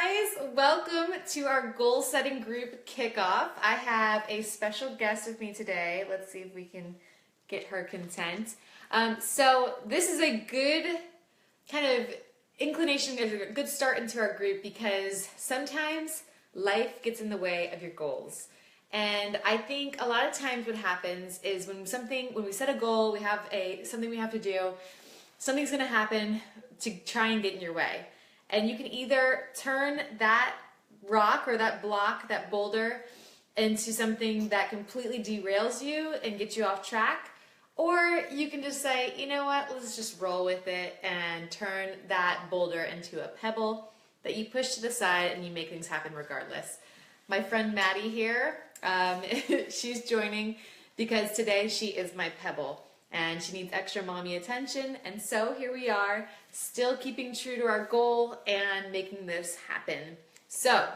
guys, welcome to our goal setting group kickoff. I have a special guest with me today. Let's see if we can get her content. So this is a good kind of inclination, a good start into our group because sometimes life gets in the way of your goals. And I think a lot of times what happens is when we set a goal, we have something we have to do, something's going to happen to try and get in your way. And you can either turn that rock or that block, that boulder, into something that completely derails you and gets you off track, or you can just say, you know what, let's just roll with it and turn that boulder into a pebble that you push to the side and you make things happen regardless. My friend Maddie here, she's joining because today she is my pebble. And she needs extra mommy attention, and so here we are, still keeping true to our goal and making this happen. So,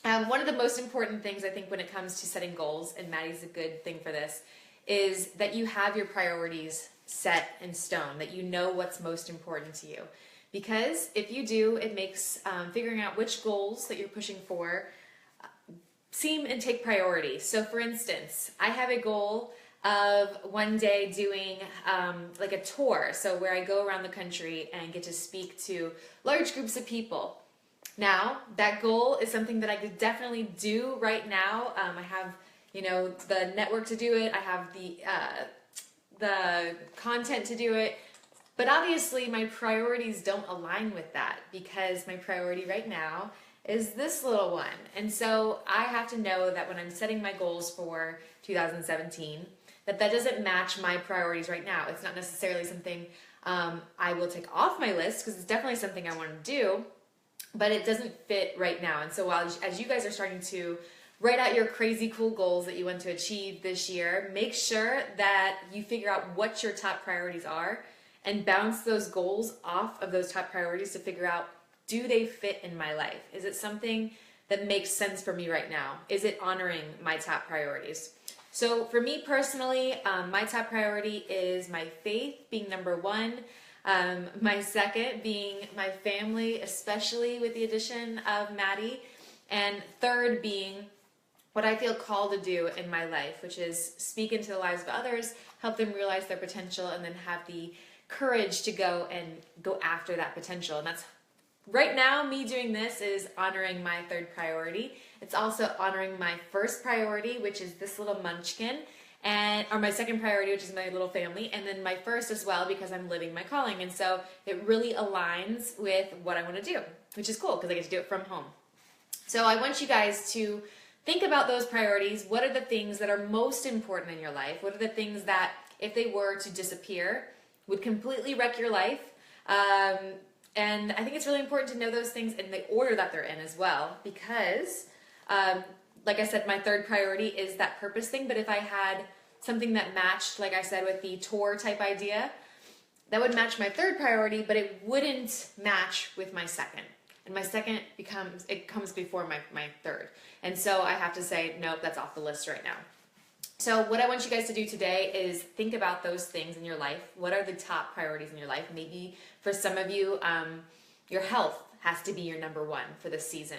one of the most important things I think when it comes to setting goals, and Maddie's a good thing for this, is that you have your priorities set in stone, that you know what's most important to you. Because if you do, it makes figuring out which goals that you're pushing for seem and take priority. So for instance, I have a goal of one day doing like a tour, so where I go around the country and get to speak to large groups of people. Now, that goal is something that I could definitely do right now. I have, the network to do it. I have the content to do it. But obviously, my priorities don't align with that because my priority right now is this little one. And so I have to know that when I'm setting my goals for 2017, that doesn't match my priorities right now. It's not necessarily something I will take off my list because it's definitely something I want to do, but it doesn't fit right now. And so as you guys are starting to write out your crazy cool goals that you want to achieve this year, make sure that you figure out what your top priorities are and bounce those goals off of those top priorities to figure out, do they fit in my life? Is it something that makes sense for me right now? Is it honoring my top priorities? So for me personally, my top priority is my faith being number one, my second being my family, especially with the addition of Maddie, and third being what I feel called to do in my life, which is speak into the lives of others, help them realize their potential, and then have the courage to go after that potential. And that's right now, me doing this is honoring my third priority. It's also honoring my first priority, which is this little munchkin, or my second priority, which is my little family, and then my first as well because I'm living my calling. And so it really aligns with what I want to do, which is cool because I get to do it from home. So I want you guys to think about those priorities. What are the things that are most important in your life? What are the things that, if they were to disappear, would completely wreck your life? And I think it's really important to know those things in the order that they're in as well because, like I said, my third priority is that purpose thing. But if I had something that matched, like I said, with the tour type idea, that would match my third priority, but it wouldn't match with my second. And my second comes before my third. And so I have to say, nope, that's off the list right now. So what I want you guys to do today is think about those things in your life. What are the top priorities in your life? Maybe for some of you, your health has to be your number one for this season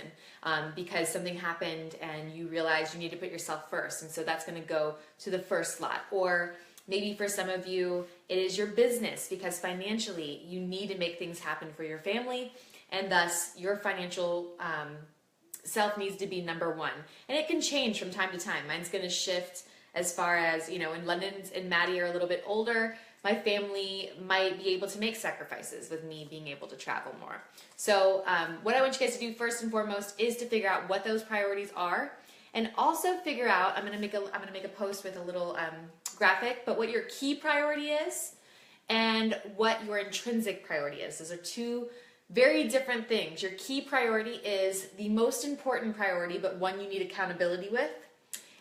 because something happened and you realize you need to put yourself first. And so that's going to go to the first slot. Or maybe for some of you, it is your business because financially you need to make things happen for your family. And thus your financial self needs to be number one. And it can change from time to time. Mine's going to shift as far as, in London and Maddie are a little bit older, my family might be able to make sacrifices with me being able to travel more. So what I want you guys to do first and foremost is to figure out what those priorities are, and also figure out, I'm gonna make a post with a little graphic, but what your key priority is and what your intrinsic priority is. Those are two very different things. Your key priority is the most important priority, but one you need accountability with.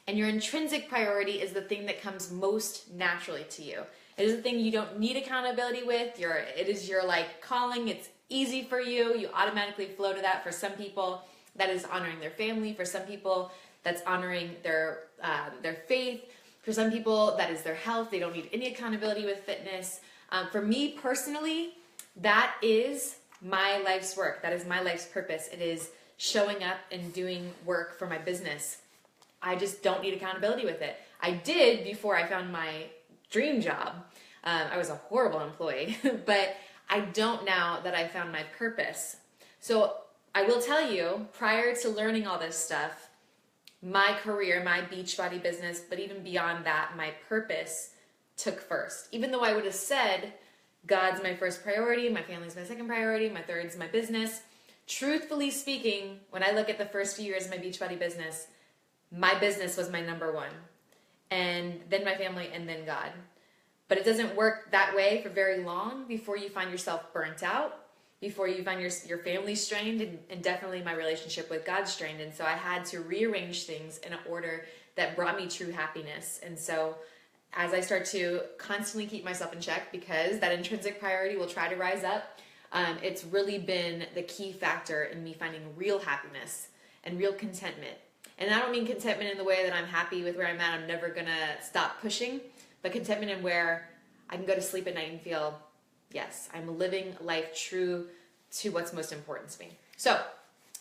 And your intrinsic priority is the thing that comes most naturally to you. It is the thing you don't need accountability with. It is your calling. It's easy for you. You automatically flow to that. For some people, that is honoring their family. For some people, that's honoring their faith. For some people, that is their health. They don't need any accountability with fitness. For me personally, that is my life's work. That is my life's purpose. It is showing up and doing work for my business. I just don't need accountability with it. I did before I found my dream job. I was a horrible employee, but I don't now that I found my purpose. So I will tell you, prior to learning all this stuff, my career, my Beachbody business, but even beyond that, my purpose took first. Even though I would have said, God's my first priority, my family's my second priority, my third's my business. Truthfully speaking, when I look at the first few years of my Beachbody business, my business was my number one. And then my family, and then God. But it doesn't work that way for very long before you find yourself burnt out, before you find your family strained, and definitely my relationship with God strained. And so I had to rearrange things in an order that brought me true happiness. And so as I start to constantly keep myself in check, because that intrinsic priority will try to rise up, it's really been the key factor in me finding real happiness and real contentment. And I don't mean contentment in the way that I'm happy with where I'm at, I'm never gonna stop pushing, but contentment in where I can go to sleep at night and feel, yes, I'm living life true to what's most important to me. So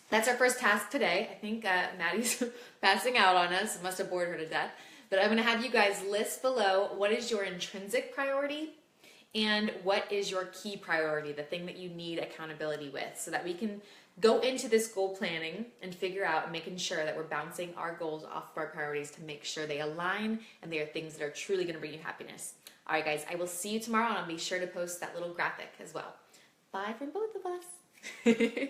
that's our first task today. I think Maddie's passing out on us. It must have bored her to death. But I'm gonna have you guys list below what is your intrinsic priority and what is your key priority, the thing that you need accountability with, so that we can go into this goal planning and figure out and making sure that we're bouncing our goals off of our priorities to make sure they align and they are things that are truly going to bring you happiness. All right, guys, I will see you tomorrow, and I'll be sure to post that little graphic as well. Bye from both of us.